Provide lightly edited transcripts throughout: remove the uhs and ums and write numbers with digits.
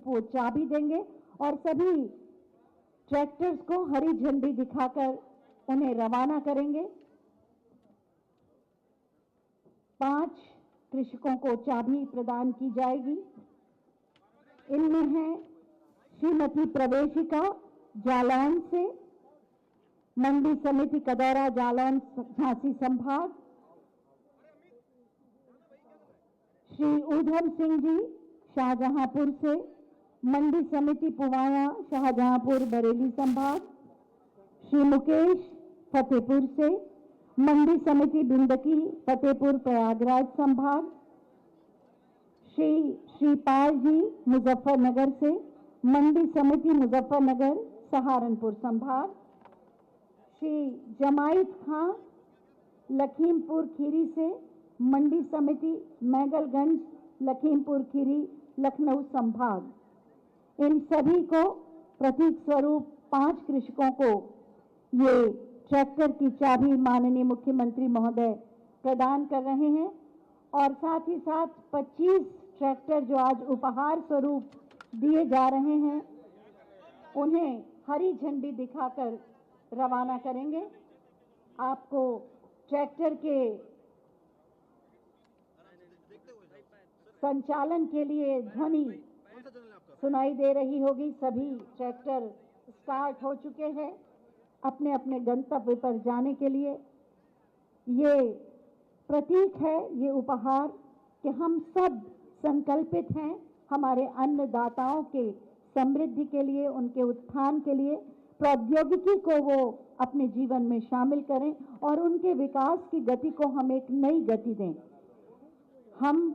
वो चाबी देंगे और सभी ट्रैक्टर्स को हरी झंडी दिखाकर उन्हें रवाना करेंगे। 5 कृषकों को चाबी प्रदान की जाएगी। इनमें है श्रीमती प्रवेशिका जालौन से, मंडी समिति कदौरा जालौन झांसी संभाग, श्री ऊधम सिंह जी शाहजहांपुर से, मंडी समिति पुवाया शाहजहांपुर बरेली संभाग, श्री मुकेश फतेहपुर से, मंडी समिति बिंदकी फतेहपुर प्रयागराज संभाग, श्री श्रीपाल जी मुजफ्फरनगर से, मंडी समिति मुजफ्फरनगर सहारनपुर संभाग, श्री जमाइत खां लखीमपुर खीरी से, मंडी समिति मैगलगंज लखीमपुर खीरी लखनऊ संभाग। इन सभी को प्रतीक स्वरूप 5 कृषकों को ये ट्रैक्टर की चाबी माननीय मुख्यमंत्री महोदय प्रदान कर रहे हैं और साथ ही साथ 25 ट्रैक्टर जो आज उपहार स्वरूप दिए जा रहे हैं उन्हें हरी झंडी दिखाकर रवाना करेंगे। आपको ट्रैक्टर के संचालन के लिए ध्वनि सुनाई दे रही होगी। सभी ट्रैक्टर स्टार्ट हो चुके हैं अपने अपने गंतव्य पर जाने के लिए। ये प्रतीक है, ये उपहार कि हम सब संकल्पित हैं हमारे अन्नदाताओं के समृद्धि के लिए, उनके उत्थान के लिए। प्रौद्योगिकी को वो अपने जीवन में शामिल करें और उनके विकास की गति को हम एक नई गति दें। हम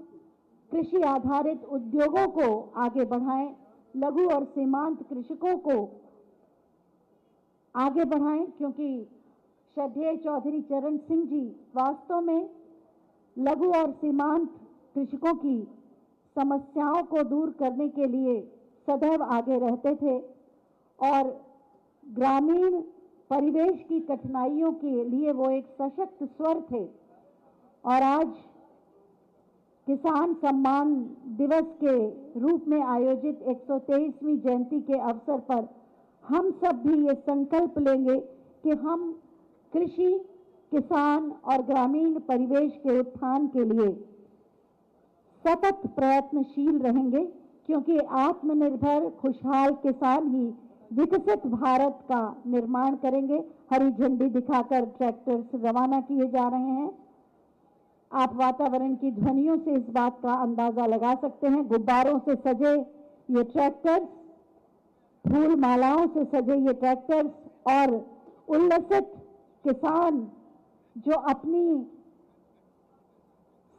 कृषि आधारित उद्योगों को आगे बढ़ाएं, लघु और सीमांत कृषकों को आगे बढ़ाएं, क्योंकि श्रद्धेय चौधरी चरण सिंह जी वास्तव में लघु और सीमांत कृषकों की समस्याओं को दूर करने के लिए सदैव आगे रहते थे और ग्रामीण परिवेश की कठिनाइयों के लिए वो एक सशक्त स्वर थे। और आज किसान सम्मान दिवस के रूप में आयोजित 123वीं जयंती के अवसर पर हम सब भी ये संकल्प लेंगे कि हम कृषि, किसान और ग्रामीण परिवेश के उत्थान के लिए सतत प्रयत्नशील रहेंगे, क्योंकि आत्मनिर्भर खुशहाल किसान ही विकसित भारत का निर्माण करेंगे। हरी झंडी दिखाकर ट्रैक्टर्स रवाना किए जा रहे हैं। आप वातावरण की ध्वनियों से इस बात का अंदाजा लगा सकते हैं। गुब्बारों से सजे ये ट्रैक्टर्स, फूल मालाओं से सजे ये ट्रैक्टर्स और उल्लसित किसान जो अपनी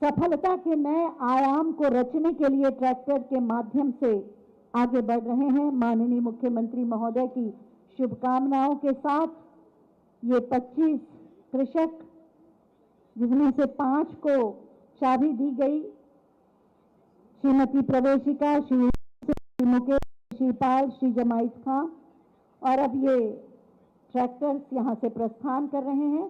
सफलता के नए आयाम को रचने के लिए ट्रैक्टर के माध्यम से आगे बढ़ रहे हैं। माननीय मुख्यमंत्री महोदय की शुभकामनाओं के साथ ये 25 कृषक, जिसमें से 5 को चाबी दी गई, श्रीमती प्रवेशिका, श्री मुकेश, श्रीपाल, श्री जमाइत खां, और अब ये ट्रैक्टर्स यहाँ से प्रस्थान कर रहे हैं।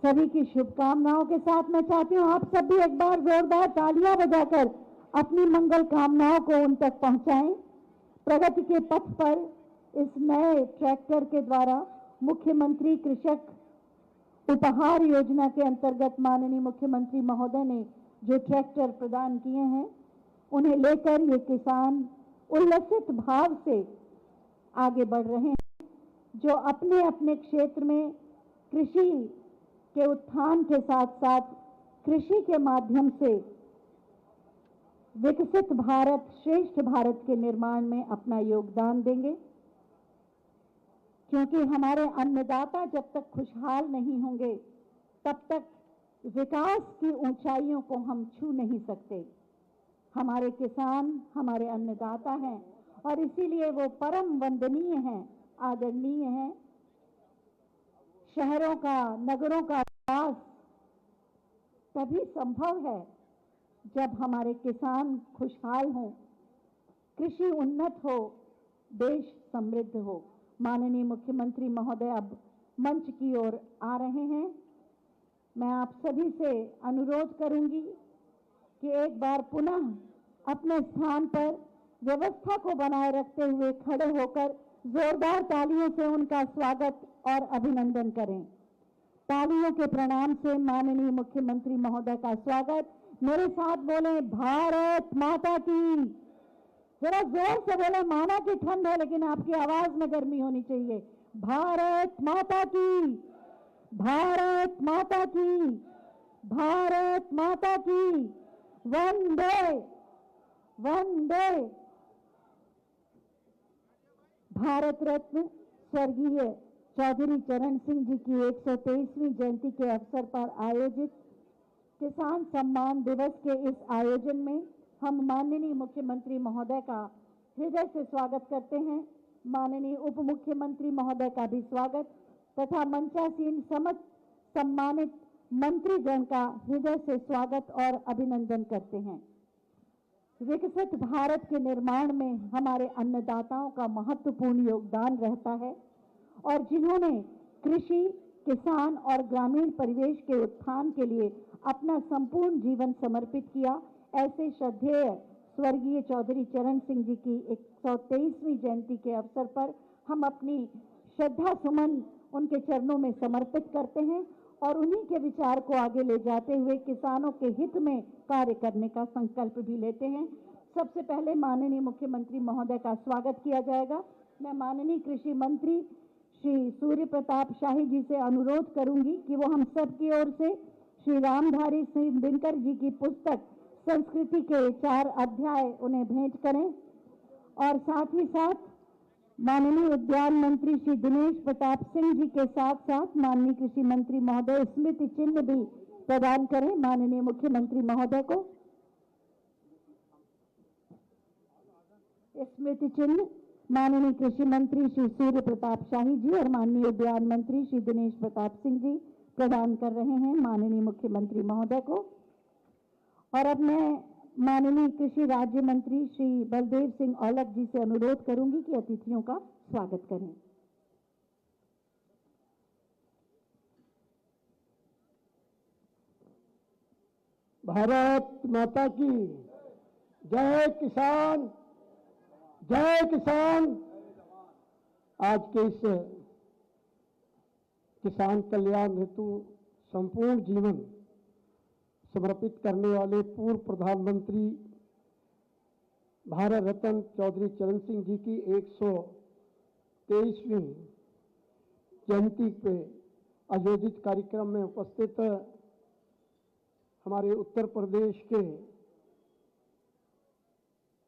सभी की शुभकामनाओं के साथ मैं चाहती हूँ आप सब भी एक बार जोरदार तालियां बजाकर अपनी मंगल कामनाओं को उन तक पहुंचाएं। प्रगति के पथ पर इस नए ट्रैक्टर के द्वारा मुख्यमंत्री कृषक उपहार योजना के अंतर्गत माननीय मुख्यमंत्री महोदय ने जो ट्रैक्टर प्रदान किए हैं, उन्हें लेकर ये किसान उल्लसित भाव से आगे बढ़ रहे हैं, जो अपने अपने क्षेत्र में कृषि के उत्थान के साथ साथ कृषि के माध्यम से विकसित भारत, श्रेष्ठ भारत के निर्माण में अपना योगदान देंगे। क्योंकि हमारे अन्नदाता जब तक खुशहाल नहीं होंगे तब तक विकास की ऊंचाइयों को हम छू नहीं सकते। हमारे किसान हमारे अन्नदाता हैं और इसीलिए वो परम वंदनीय हैं, आदरणीय हैं। शहरों का, नगरों का विकास तभी संभव है जब हमारे किसान खुशहाल हों, कृषि उन्नत हो, देश समृद्ध हो। माननीय मुख्यमंत्री महोदय अब मंच की ओर आ रहे हैं। मैं आप सभी से अनुरोध करूंगी कि एक बार पुनः अपने स्थान पर व्यवस्था को बनाए रखते हुए खड़े होकर जोरदार तालियों से उनका स्वागत और अभिनंदन करें। तालियों के प्रणाम से माननीय मुख्यमंत्री महोदय का स्वागत। मेरे साथ बोले भारत माता की। जरा जोर से बोले, माना कि ठंड है लेकिन आपकी आवाज में गर्मी होनी चाहिए। भारत माता की, भारत माता की, भारत माता की। वंदे वंदे। भारत रत्न स्वर्गीय चौधरी चरण सिंह जी की 123वीं जयंती के अवसर पर आयोजित किसान सम्मान दिवस के इस आयोजन में हम माननीय मुख्यमंत्री महोदय का हृदय से स्वागत करते हैं। माननीय उप मुख्यमंत्री महोदय का भी स्वागत तथा मंचासीन समस्त सम्मानित मंत्रीगण का हृदय से स्वागत और अभिनंदन करते हैं। विकसित भारत के निर्माण में हमारे अन्नदाताओं का महत्वपूर्ण योगदान रहता है और जिन्होंने कृषि, किसान और ग्रामीण परिवेश के उत्थान के लिए अपना संपूर्ण जीवन समर्पित किया, ऐसे श्रद्धेय स्वर्गीय चौधरी चरण सिंह जी की 123वीं जयंती के अवसर पर हम अपनी श्रद्धा सुमन उनके चरणों में समर्पित करते हैं और उन्हीं के विचार को आगे ले जाते हुए किसानों के हित में कार्य करने का संकल्प भी लेते हैं। सबसे पहले माननीय मुख्यमंत्री महोदय का स्वागत किया जाएगा। मैं माननीय कृषि मंत्री श्री सूर्य प्रताप शाही जी से अनुरोध करूंगी कि वो हम सब की ओर से श्री रामधारी सिंह दिनकर जी की पुस्तक संस्कृति के 4 अध्याय उन्हें भेंट करें और साथ ही साथ माननीय उद्यान मंत्री श्री दिनेश प्रताप सिंह जी के साथ साथ माननीय कृषि मंत्री महोदय स्मृति चिन्ह भी प्रदान करें माननीय मुख्यमंत्री महोदय को। स्मृति चिन्ह माननीय कृषि मंत्री श्री सूर्य प्रताप शाही जी और माननीय उद्यान मंत्री श्री दिनेश प्रताप सिंह जी प्रदान कर रहे हैं माननीय मुख्यमंत्री महोदय को। और अब मैं माननीय कृषि राज्य मंत्री श्री बलदेव सिंह औलख जी से अनुरोध करूंगी कि अतिथियों का स्वागत करें। भारत माता की जय। किसान जय किसान। आज के इस किसान कल्याण हेतु संपूर्ण जीवन समर्पित करने वाले पूर्व प्रधानमंत्री भारत रत्न चौधरी चरण सिंह जी की 123वीं जयंती पे आयोजित कार्यक्रम में उपस्थित हमारे उत्तर प्रदेश के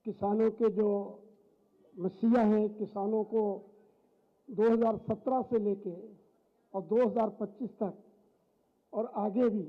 किसानों के जो मसीहा हैं, किसानों को 2017 से लेके और 2025 तक और आगे भी